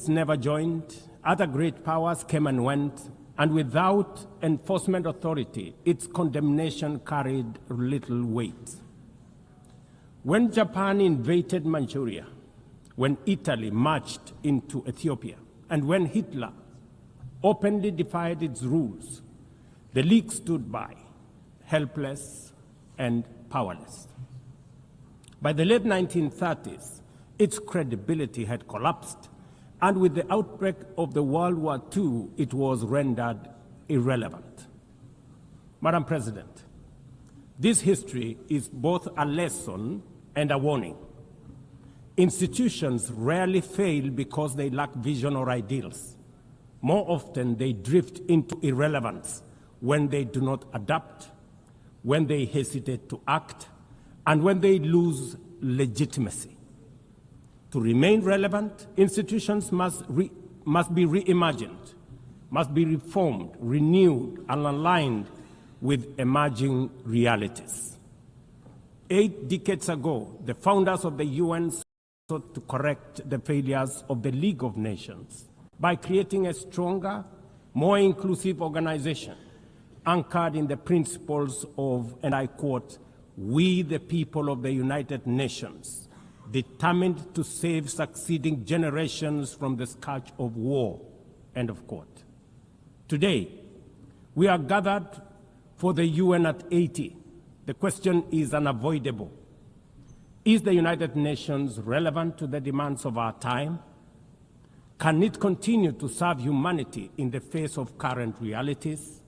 States never joined, other great powers came and went, and without enforcement authority, its condemnation carried little weight. When Japan invaded Manchuria, when Italy marched into Ethiopia, and when Hitler openly defied its rules, the League stood by, helpless and powerless. By the late 1930s, its credibility had collapsed, and with the outbreak of the World War II, it was rendered irrelevant. Madam President, this history is both a lesson and a warning. Institutions rarely fail because they lack vision or ideals. More often, they drift into irrelevance when they do not adapt, when they hesitate to act, and when they lose legitimacy. To remain relevant, institutions must be reimagined, must be reformed, renewed, and aligned with emerging realities. 8 decades ago, the founders of the UN sought to correct the failures of the League of Nations by creating a stronger, more inclusive organization anchored in the principles of, and I quote, "We the people of the United Nations, determined to save succeeding generations from the scourge of war," end of quote. Today, we are gathered for the UN at 80. The question is unavoidable. Is the United Nations relevant to the demands of our time? Can it continue to serve humanity in the face of current realities?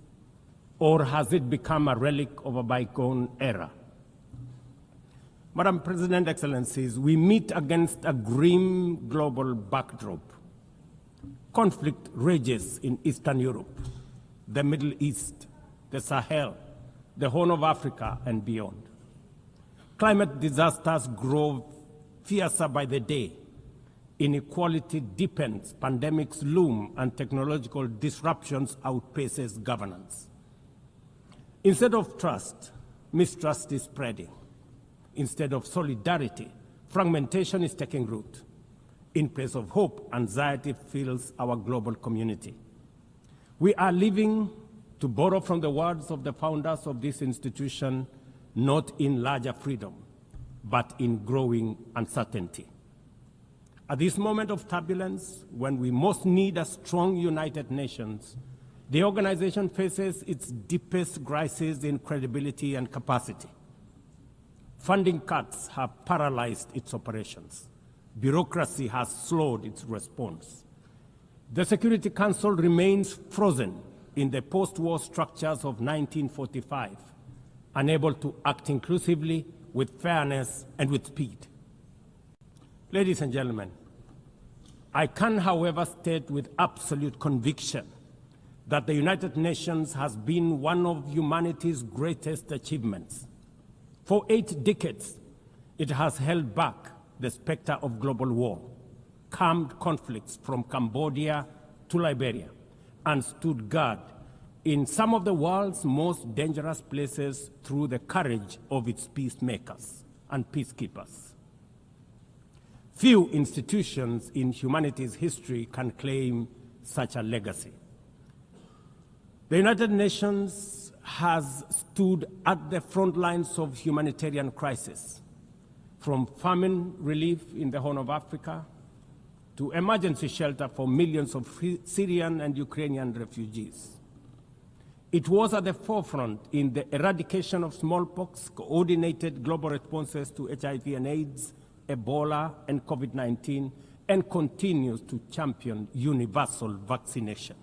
Or has it become a relic of a bygone era? Madam President, Excellencies, we meet against a grim global backdrop. Conflict rages in Eastern Europe, the Middle East, the Sahel, the Horn of Africa, and beyond. Climate disasters grow fiercer by the day. Inequality deepens, pandemics loom, and technological disruptions outpaces governance. Instead of trust, mistrust is spreading. Instead of solidarity, fragmentation is taking root. In place of hope, anxiety fills our global community. We are living, to borrow from the words of the founders of this institution, not in larger freedom, but in growing uncertainty. At this moment of turbulence, when we most need a strong United Nations, the organization faces its deepest crisis in credibility and capacity. Funding cuts have paralyzed its operations. Bureaucracy has slowed its response. The Security Council remains frozen in the post-war structures of 1945, unable to act inclusively, with fairness, and with speed. Ladies and gentlemen, I can, however, state with absolute conviction that the United Nations has been one of humanity's greatest achievements. For 8 decades, it has held back the specter of global war, calmed conflicts from Cambodia to Liberia, and stood guard in some of the world's most dangerous places through the courage of its peacemakers and peacekeepers. Few institutions in humanity's history can claim such a legacy. The United Nations has stood at the front lines of humanitarian crisis, from famine relief in the Horn of Africa to emergency shelter for millions of Syrian and Ukrainian refugees. It was at the forefront in the eradication of smallpox, coordinated global responses to HIV and AIDS, Ebola, and COVID-19, and continues to champion universal vaccination.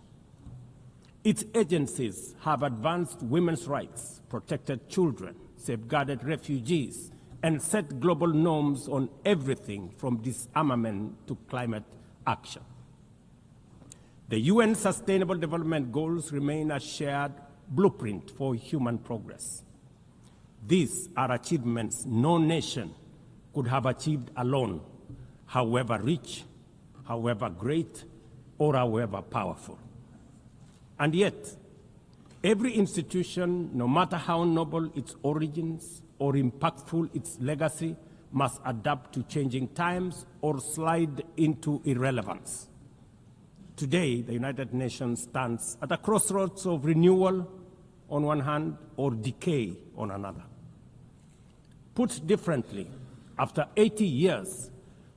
Its agencies have advanced women's rights, protected children, safeguarded refugees, and set global norms on everything from disarmament to climate action. The UN Sustainable Development Goals remain a shared blueprint for human progress. These are achievements no nation could have achieved alone, however rich, however great, or however powerful. And yet, every institution, no matter how noble its origins or impactful its legacy, must adapt to changing times or slide into irrelevance. Today, the United Nations stands at a crossroads of renewal on one hand or decay on another. Put differently, after 80 years,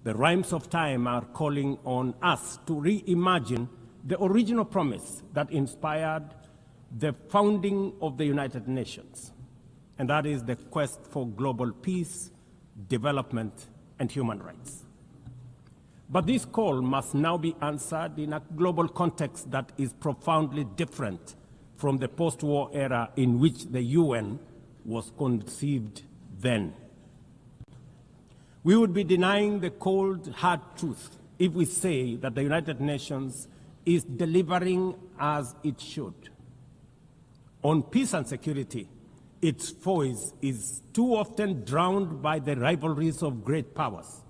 the rhymes of time are calling on us to reimagine the original promise that inspired the founding of the United Nations, and that is the quest for global peace, development, and human rights. But this call must now be answered in a global context that is profoundly different from the post-war era in which the UN was conceived then. We would be denying the cold, hard truth if we say that the United Nations is delivering as it should. On peace and security, its voice is too often drowned by the rivalries of great powers,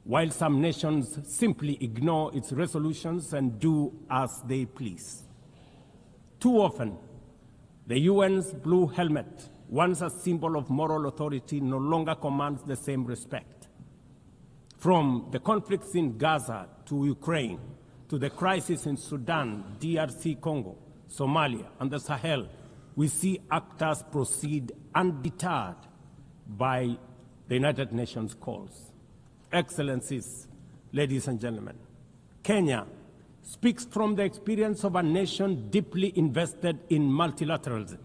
while some nations simply ignore its resolutions and do as they please. Too often, the UN's blue helmet, once a symbol of moral authority, no longer commands the same respect. From the conflicts in Gaza to Ukraine, to the crisis in Sudan, DRC Congo, Somalia, and the Sahel, we see actors proceed undeterred by the United Nations calls. Excellencies, ladies and gentlemen, Kenya speaks from the experience of a nation deeply invested in multilateralism.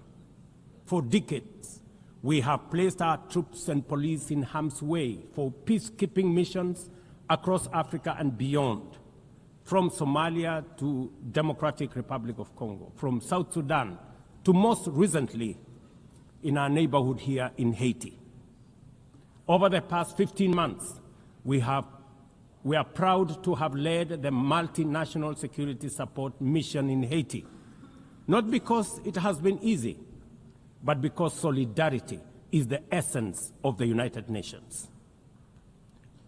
For decades, we have placed our troops and police in harm's way for peacekeeping missions across Africa and beyond, from Somalia to Democratic Republic of Congo, from South Sudan to most recently in our neighborhood here in Haiti. Over the past 15 months, we are proud to have led the multinational security support mission in Haiti, not because it has been easy, but because solidarity is the essence of the United Nations.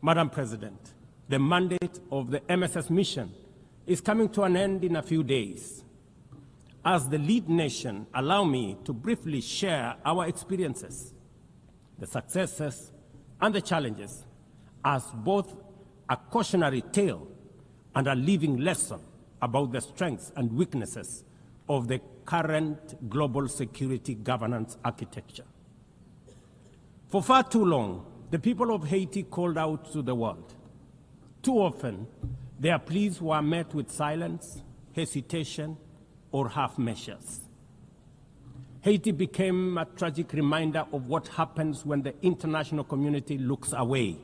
Madam President, the mandate of the MSS mission is coming to an end in a few days. As the lead nation, allow me to briefly share our experiences, the successes and the challenges, as both a cautionary tale and a living lesson about the strengths and weaknesses of the current global security governance architecture. For far too long, the people of Haiti called out to the world. Too often, their pleas were met with silence, hesitation, or half measures. Haiti became a tragic reminder of what happens when the international community looks away,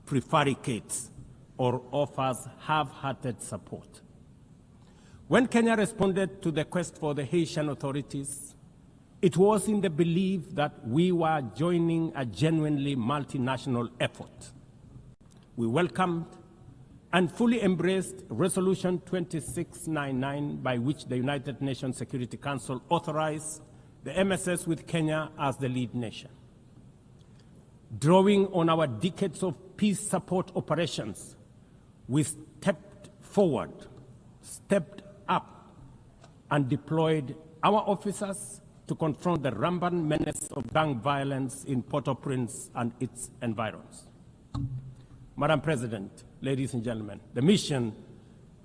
prevaricates, or offers half-hearted support. When Kenya responded to the quest for the Haitian authorities, it was in the belief that we were joining a genuinely multinational effort. We welcomed and fully embraced Resolution 2699, by which the United Nations Security Council authorized the MSS with Kenya as the lead nation. Drawing on our decades of peace support operations, we stepped forward, stepped up, and deployed our officers to confront the rampant menace of gang violence in Port-au-Prince and its environs. Madam President, ladies and gentlemen, the mission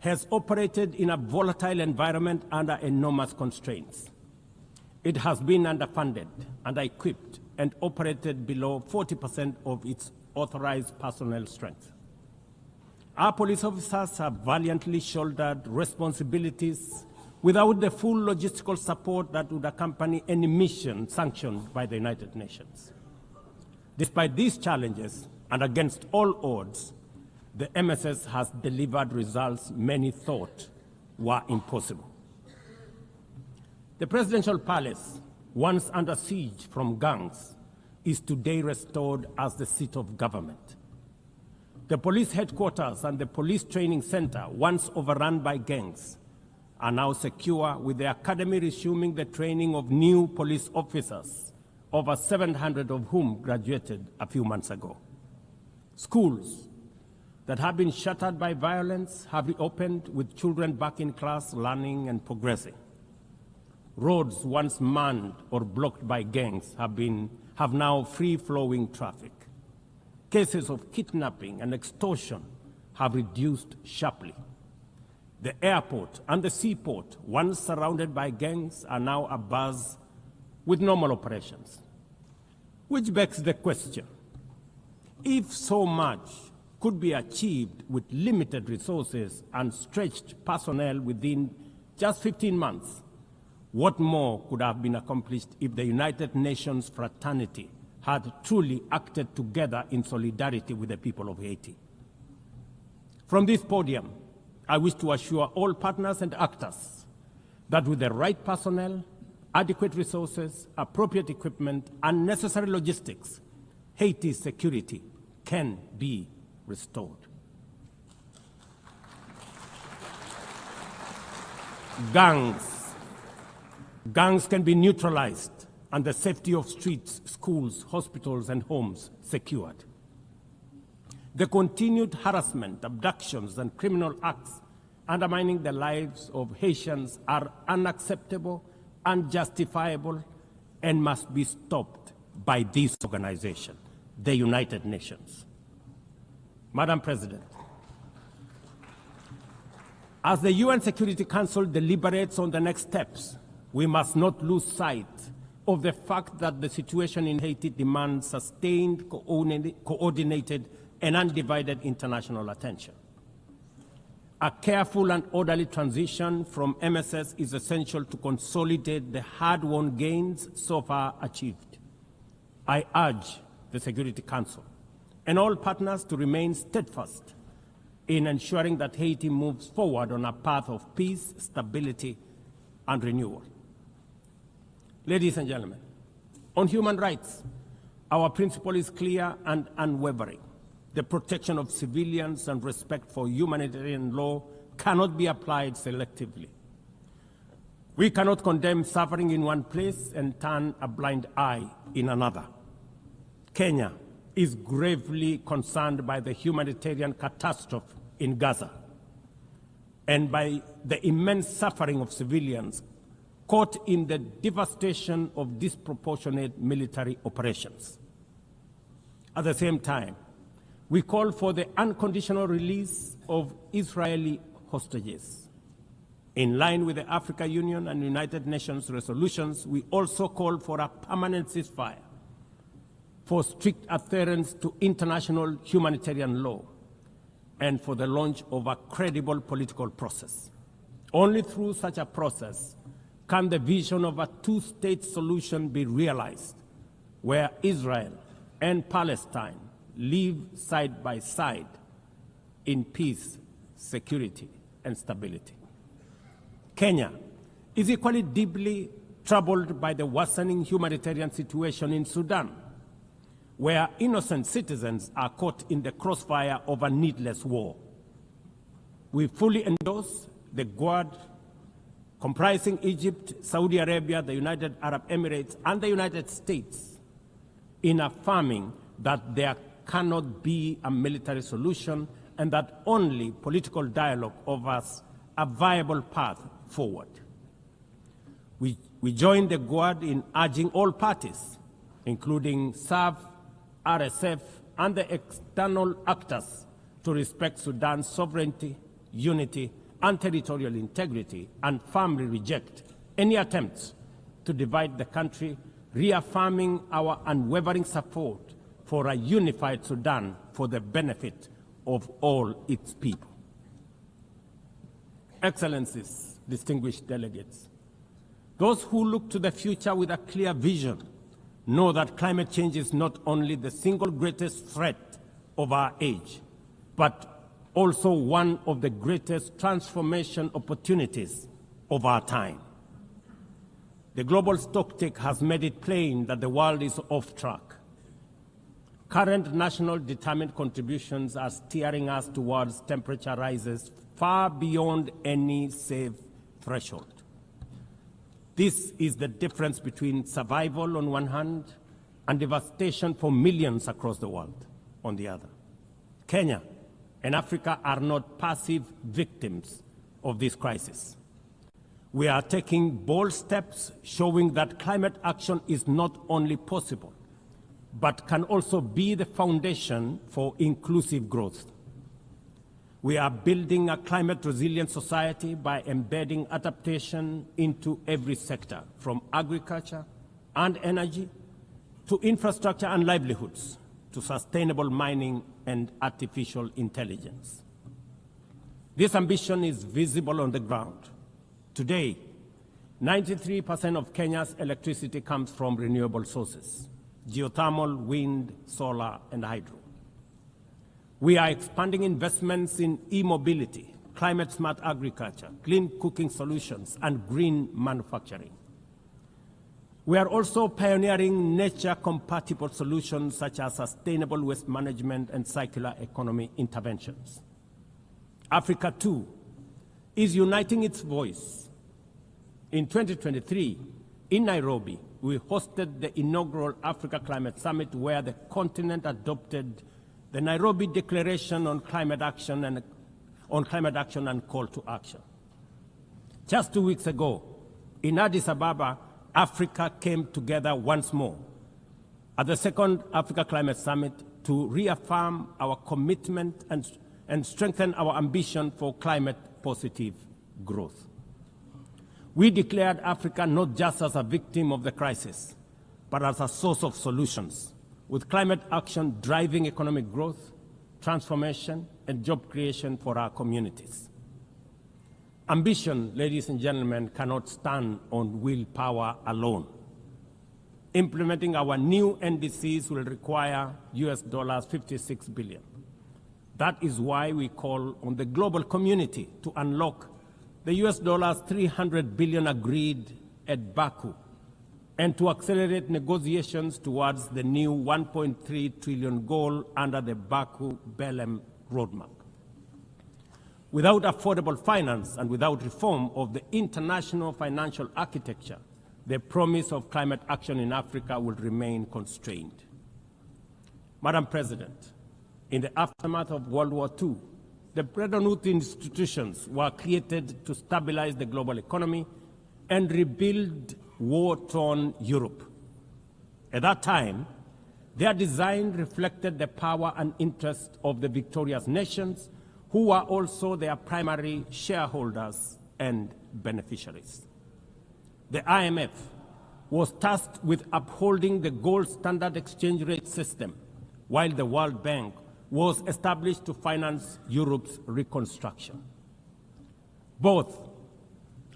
has operated in a volatile environment under enormous constraints. It has been underfunded, under-equipped, and operated below 40% of its authorized personnel strength. Our police officers have valiantly shouldered responsibilities without the full logistical support that would accompany any mission sanctioned by the United Nations. Despite these challenges, and against all odds, the MSS has delivered results many thought were impossible. The presidential palace, once under siege from gangs, is today restored as the seat of government. The police headquarters and the police training center, once overrun by gangs, are now secure, with the academy resuming the training of new police officers, over 700 of whom graduated a few months ago. Schools that have been shattered by violence have reopened, with children back in class, learning and progressing. Roads once manned or blocked by gangs have now free-flowing traffic. Cases of kidnapping and extortion have reduced sharply. The airport and the seaport, once surrounded by gangs, are now abuzz with normal operations. Which begs the question, if so much could be achieved with limited resources and stretched personnel within just 15 months, what more could have been accomplished if the United Nations fraternity had truly acted together in solidarity with the people of Haiti? From this podium, I wish to assure all partners and actors that with the right personnel, adequate resources, appropriate equipment, and necessary logistics, Haiti's security can be restored. Gangs can be neutralized and the safety of streets, schools, hospitals, and homes secured. The continued harassment, abductions, and criminal acts undermining the lives of Haitians are unacceptable, unjustifiable, and must be stopped by this organization, the United Nations. Madam President, as the UN Security Council deliberates on the next steps, we must not lose sight of the fact that the situation in Haiti demands sustained, coordinated, and undivided international attention. A careful and orderly transition from MSS is essential to consolidate the hard-won gains so far achieved. I urge the Security Council and all partners to remain steadfast in ensuring that Haiti moves forward on a path of peace, stability, and renewal. Ladies and gentlemen, on human rights, our principle is clear and unwavering. The protection of civilians and respect for humanitarian law cannot be applied selectively. We cannot condemn suffering in one place and turn a blind eye in another. Kenya is gravely concerned by the humanitarian catastrophe in Gaza and by the immense suffering of civilians caught in the devastation of disproportionate military operations. At the same time, we call for the unconditional release of Israeli hostages. In line with the African Union and United Nations resolutions, we also call for a permanent ceasefire, for strict adherence to international humanitarian law, and for the launch of a credible political process. Only through such a process can the vision of a two-state solution be realized, where Israel and Palestine live side by side in peace, security, and stability. Kenya is equally deeply troubled by the worsening humanitarian situation in Sudan, where innocent citizens are caught in the crossfire of a needless war. We fully endorse the Quad, comprising Egypt, Saudi Arabia, the United Arab Emirates, and the United States, in affirming that there cannot be a military solution and that only political dialogue offers a viable path forward. We join the Quad in urging all parties, including SAF, RSF, and the external actors, to respect Sudan's sovereignty, unity, and territorial integrity, and firmly reject any attempts to divide the country, reaffirming our unwavering support for a unified Sudan for the benefit of all its people. Excellencies, distinguished delegates, those who look to the future with a clear vision know that climate change is not only the single greatest threat of our age, but also one of the greatest transformation opportunities of our time. The global stocktake has made it plain that the world is off track. Current national determined contributions are steering us towards temperature rises far beyond any safe threshold. This is the difference between survival on one hand and devastation for millions across the world on the other. Kenya and Africa are not passive victims of this crisis. We are taking bold steps showing that climate action is not only possible, but can also be the foundation for inclusive growth. We are building a climate-resilient society by embedding adaptation into every sector, from agriculture and energy to infrastructure and livelihoods, to sustainable mining and artificial intelligence. This ambition is visible on the ground. Today, 93% of Kenya's electricity comes from renewable sources: geothermal, wind, solar, and hydro. We are expanding investments in e-mobility, climate-smart agriculture, clean cooking solutions, and green manufacturing. We are also pioneering nature-compatible solutions such as sustainable waste management and circular economy interventions. Africa, too, is uniting its voice. In 2023, in Nairobi, we hosted the inaugural Africa Climate Summit, where the continent adopted the Nairobi Declaration on Climate Action and Call to Action. Just 2 weeks ago, in Addis Ababa, Africa came together once more at the second Africa Climate Summit to reaffirm our commitment and strengthen our ambition for climate-positive growth. We declared Africa not just as a victim of the crisis, but as a source of solutions, with climate action driving economic growth, transformation, and job creation for our communities. Ambition, ladies and gentlemen, cannot stand on willpower alone. Implementing our new NDCs will require $56 billion. That is why we call on the global community to unlock the $300 billion agreed at Baku, and to accelerate negotiations towards the new $1.3 trillion goal under the Baku-Belém roadmap. Without affordable finance and without reform of the international financial architecture, the promise of climate action in Africa will remain constrained. Madam President, in the aftermath of World War II, the Bretton Woods institutions were created to stabilize the global economy and rebuild war-torn Europe. At that time, their design reflected the power and interest of the victorious nations, who were also their primary shareholders and beneficiaries. The IMF was tasked with upholding the gold standard exchange rate system, while the World Bank was established to finance Europe's reconstruction. Both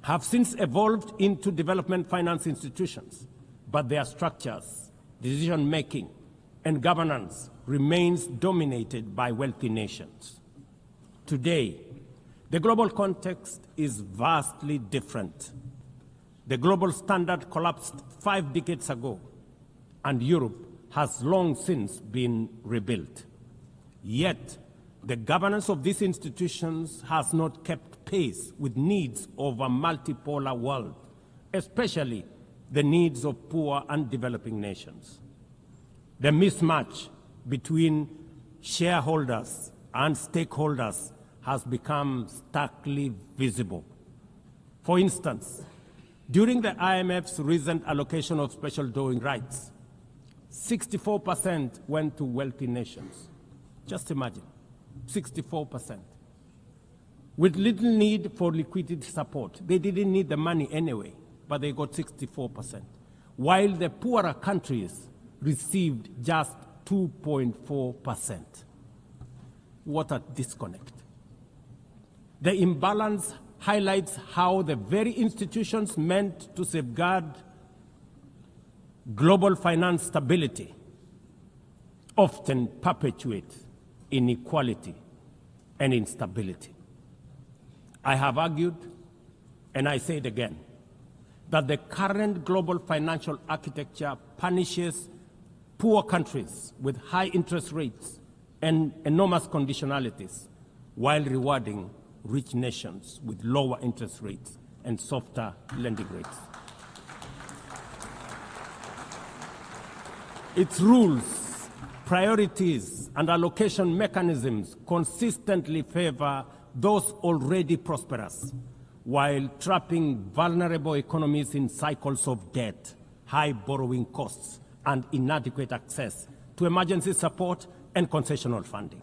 have since evolved into development finance institutions, but their structures, decision-making, and governance remains dominated by wealthy nations. Today, the global context is vastly different. The global standard collapsed 5 decades ago, and Europe has long since been rebuilt. Yet, the governance of these institutions has not kept pace with needs of a multipolar world, especially the needs of poor and developing nations. The mismatch between shareholders and stakeholders has become starkly visible. For instance, during the IMF's recent allocation of special drawing rights, 64% went to wealthy nations. Just imagine, 64%. With little need for liquidity support. They didn't need the money anyway, but they got 64%. While the poorer countries received just 2.4%. What a disconnect. The imbalance highlights how the very institutions meant to safeguard global finance stability often perpetuate inequality and instability. I have argued, and I say it again, that the current global financial architecture punishes poor countries with high interest rates and enormous conditionalities, while rewarding rich nations with lower interest rates and softer lending rates. Its rules, priorities, and allocation mechanisms consistently favor those already prosperous, while trapping vulnerable economies in cycles of debt, high borrowing costs, and inadequate access to emergency support and concessional funding.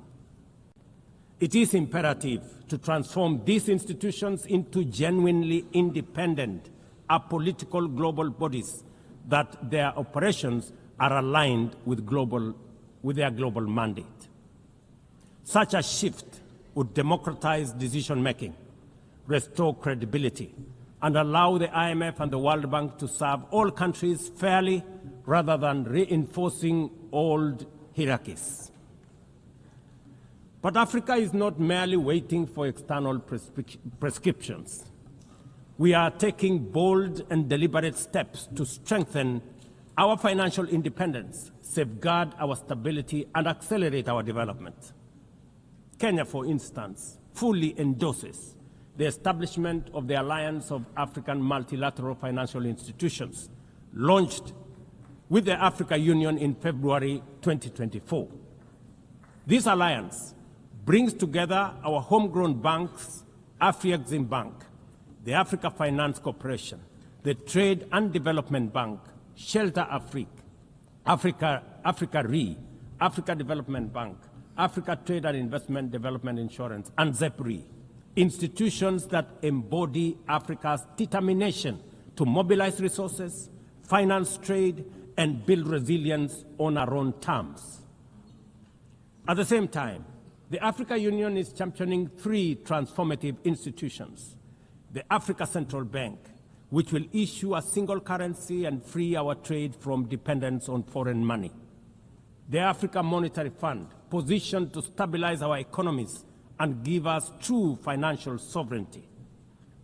It is imperative to transform these institutions into genuinely independent, apolitical global bodies that their operations are aligned with their global mandate. Such a shift would democratize decision-making, restore credibility, and allow the IMF and the World Bank to serve all countries fairly rather than reinforcing old hierarchies. But Africa is not merely waiting for external prescriptions. We are taking bold and deliberate steps to strengthen our financial independence, safeguard our stability, and accelerate our development. Kenya, for instance, fully endorses the establishment of the Alliance of African Multilateral Financial Institutions, launched with the Africa Union in February 2024. This alliance brings together our homegrown banks, Afrexim Bank, the Africa Finance Corporation, the Trade and Development Bank, Shelter Africa Re, Africa Development Bank, Africa Trade and Investment Development Insurance, and ZEPRI, institutions that embody Africa's determination to mobilize resources, finance trade, and build resilience on our own terms. At the same time, the Africa Union is championing 3 transformative institutions: the Africa Central Bank, which will issue a single currency and free our trade from dependence on foreign money; the Africa Monetary Fund, positioned to stabilize our economies and give us true financial sovereignty;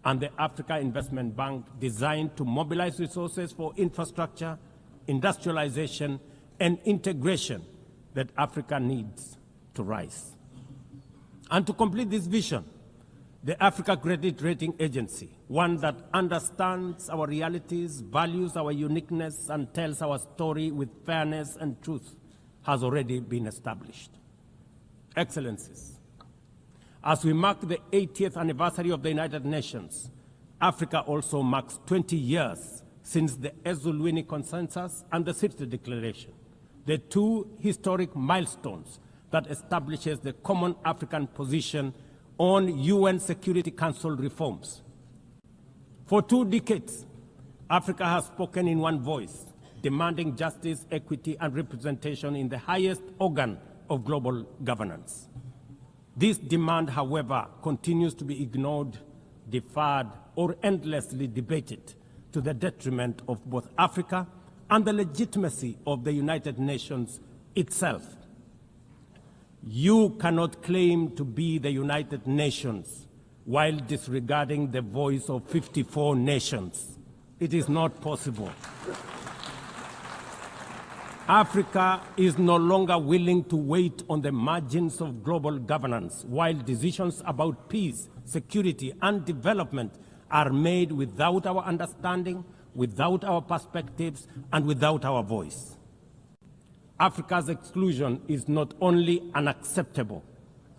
and the Africa Investment Bank, designed to mobilize resources for infrastructure, industrialization, and integration that Africa needs to rise. And to complete this vision, the Africa Credit Rating Agency, one that understands our realities, values our uniqueness, and tells our story with fairness and truth, has already been established. Excellencies, as we mark the 80th anniversary of the United Nations, Africa also marks 20 years since the Ezulwini Consensus and the Sirte Declaration, the 2 historic milestones that establishes the common African position on UN Security Council reforms. For 2 decades, Africa has spoken in one voice, demanding justice, equity, and representation in the highest organ of global governance. This demand, however, continues to be ignored, deferred, or endlessly debated to the detriment of both Africa and the legitimacy of the United Nations itself. You cannot claim to be the United Nations while disregarding the voice of 54 nations. It is not possible. Africa is no longer willing to wait on the margins of global governance while decisions about peace, security, and development are made without our understanding, without our perspectives, and without our voice. Africa's exclusion is not only unacceptable,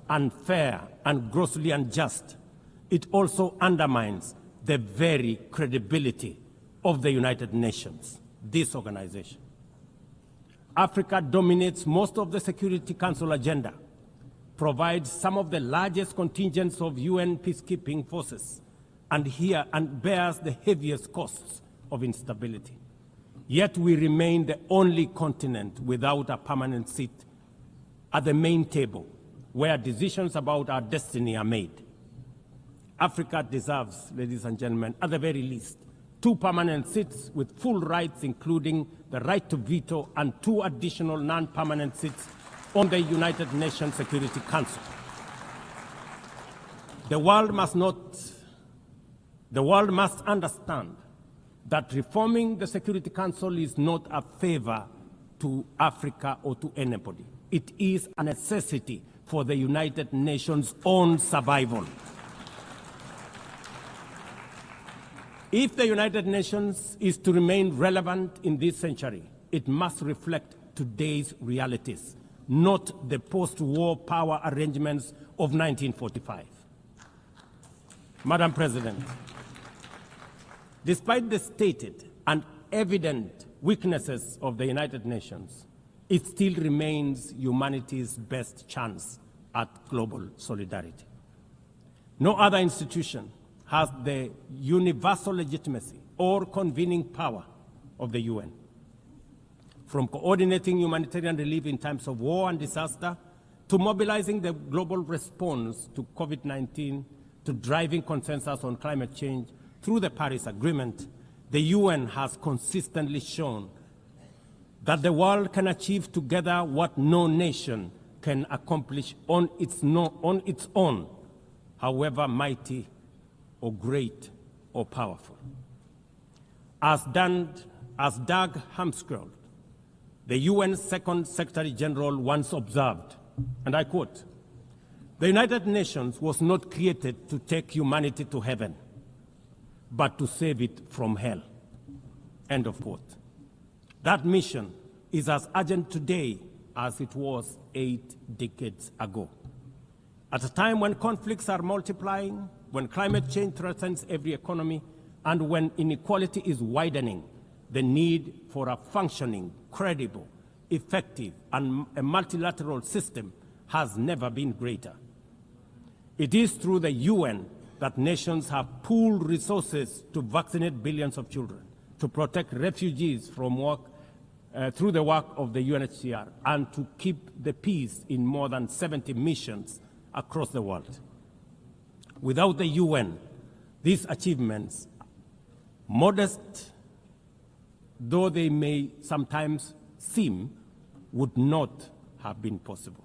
unfair, and grossly unjust, it also undermines the very credibility of the United Nations, this organization. Africa dominates most of the Security Council agenda, provides some of the largest contingents of UN peacekeeping forces, and bears the heaviest costs of instability. Yet we remain the only continent without a permanent seat at the main table where decisions about our destiny are made. Africa deserves, ladies and gentlemen, at the very least, 2 permanent seats with full rights, including the right to veto, and 2 additional non-permanent seats on the United Nations Security Council. The world must understand that reforming the Security Council is not a favor to Africa or to anybody. It is a necessity for the United Nations' own survival. If the United Nations is to remain relevant in this century, it must reflect today's realities, not the post-war power arrangements of 1945. Madam President, despite the stated and evident weaknesses of the United Nations, it still remains humanity's best chance at global solidarity. No other institution has the universal legitimacy or convening power of the UN. From coordinating humanitarian relief in times of war and disaster, to mobilizing the global response to COVID-19, to driving consensus on climate change through the Paris Agreement, the UN has consistently shown that the world can achieve together what no nation can accomplish on its own, however mighty or great or powerful. As Doug Hammarskjöld, the UN Second Secretary General, once observed, and I quote, "The United Nations was not created to take humanity to heaven, but to save it from hell." End of quote. That mission is as urgent today as it was 8 decades ago. At a time when conflicts are multiplying, when climate change threatens every economy, and when inequality is widening, the need for a functioning, credible, effective, and a multilateral system has never been greater. It is through the UN that nations have pooled resources to vaccinate billions of children, to protect refugees from through the work of the UNHCR, and to keep the peace in more than 70 missions across the world. Without the UN, these achievements, modest though they may sometimes seem, would not have been possible.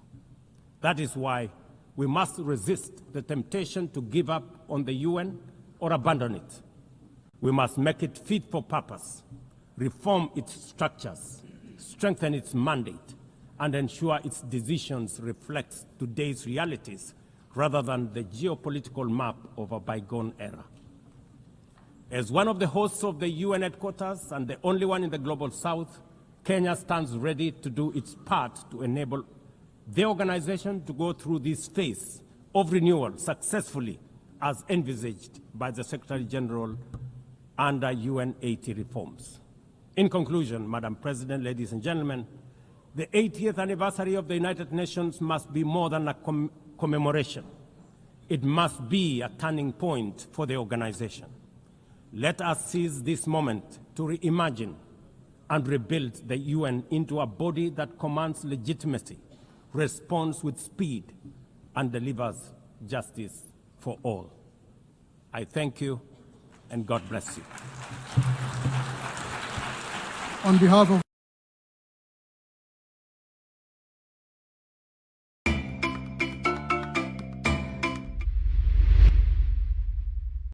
That is why we must resist the temptation to give up on the UN or abandon it. We must make it fit for purpose, reform its structures, strengthen its mandate, and ensure its decisions reflect today's realities rather than the geopolitical map of a bygone era. As one of the hosts of the UN headquarters and the only one in the Global South, Kenya stands ready to do its part to enable the organization to go through this phase of renewal successfully as envisaged by the Secretary General under UN 80 reforms. In conclusion, Madam President, ladies and gentlemen, the 80th anniversary of the United Nations must be more than a commemoration. It must be a turning point for the organization. Let us seize this moment to reimagine and rebuild the UN into a body that commands legitimacy, responds with speed, and delivers justice for all. I thank you, and God bless you. On behalf of